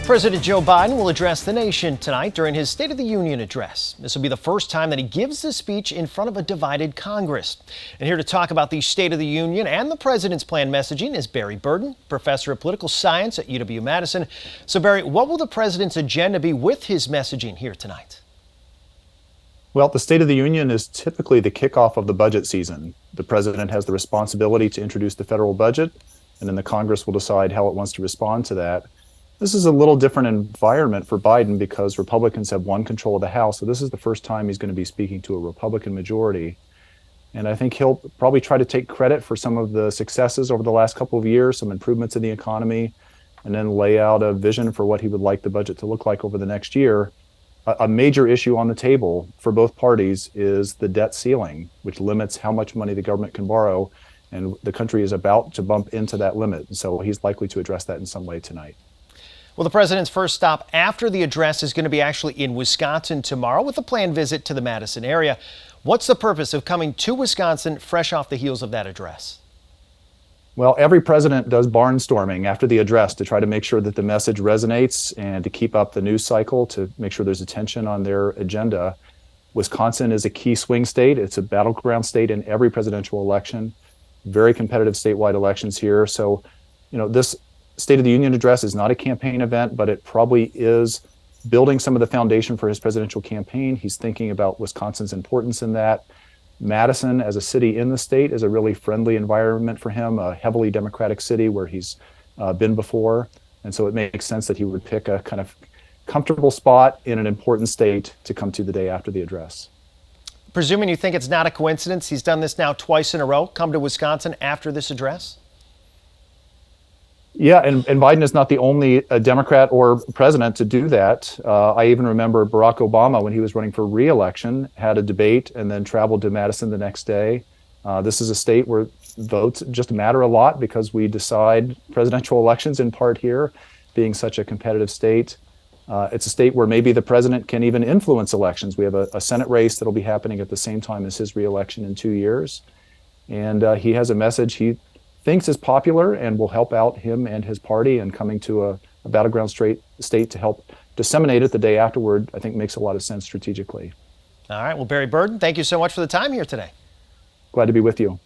President Joe Biden will address the nation tonight during his State of the Union address. This will be the first time that he gives this speech in front of a divided Congress. And here to talk about the State of the Union and the president's planned messaging is Barry Burton, professor of political science at UW-Madison. So Barry, what will the president's agenda be with his messaging here tonight? Well, the State of the Union is typically the kickoff of the budget season. The president has the responsibility to introduce the federal budget, and then the Congress will decide how it wants to respond to that. This is a little different environment for Biden because Republicans have won control of the House. So this is the first time he's going to be speaking to a Republican majority. And I think he'll probably try to take credit for some of the successes over the last couple of years, some improvements in the economy, and then lay out a vision for what he would like the budget to look like over the next year. A major issue on the table for both parties is the debt ceiling, which limits how much money the government can borrow. And the country is about to bump into that limit. So he's likely to address that in some way tonight. Well, the president's first stop after the address is going to be actually in Wisconsin tomorrow with a planned visit to the Madison area. What's the purpose of coming to Wisconsin fresh off the heels of that address? Well, every president does barnstorming after the address to try to make sure that the message resonates and to keep up the news cycle, to make sure there's attention on their agenda. Wisconsin is a key swing state. It's a battleground state in every presidential election. Very competitive statewide elections here. So, this State of the Union address is not a campaign event, but it probably is building some of the foundation for his presidential campaign. He's thinking about Wisconsin's importance in that. Madison, as a city in the state, is a really friendly environment for him, a heavily Democratic city where he's been before. And so it makes sense that he would pick a kind of comfortable spot in an important state to come to the day after the address. Presuming you think it's not a coincidence, he's done this now twice in a row, come to Wisconsin after this address? Yeah, and Biden is not the only Democrat or president to do that. I even remember Barack Obama, when he was running for re-election, had a debate and then traveled to Madison the next day. This is a state where votes just matter a lot because we decide presidential elections in part here, being such a competitive state. It's a state where maybe the president can even influence elections. We have a Senate race that'll be happening at the same time as his re-election in 2 years. And he has a message he thinks is popular and will help out him and his party, and coming to a battleground state to help disseminate it the day afterward, I think makes a lot of sense strategically. All right. Well, Barry Burton, thank you so much for the time here today. Glad to be with you.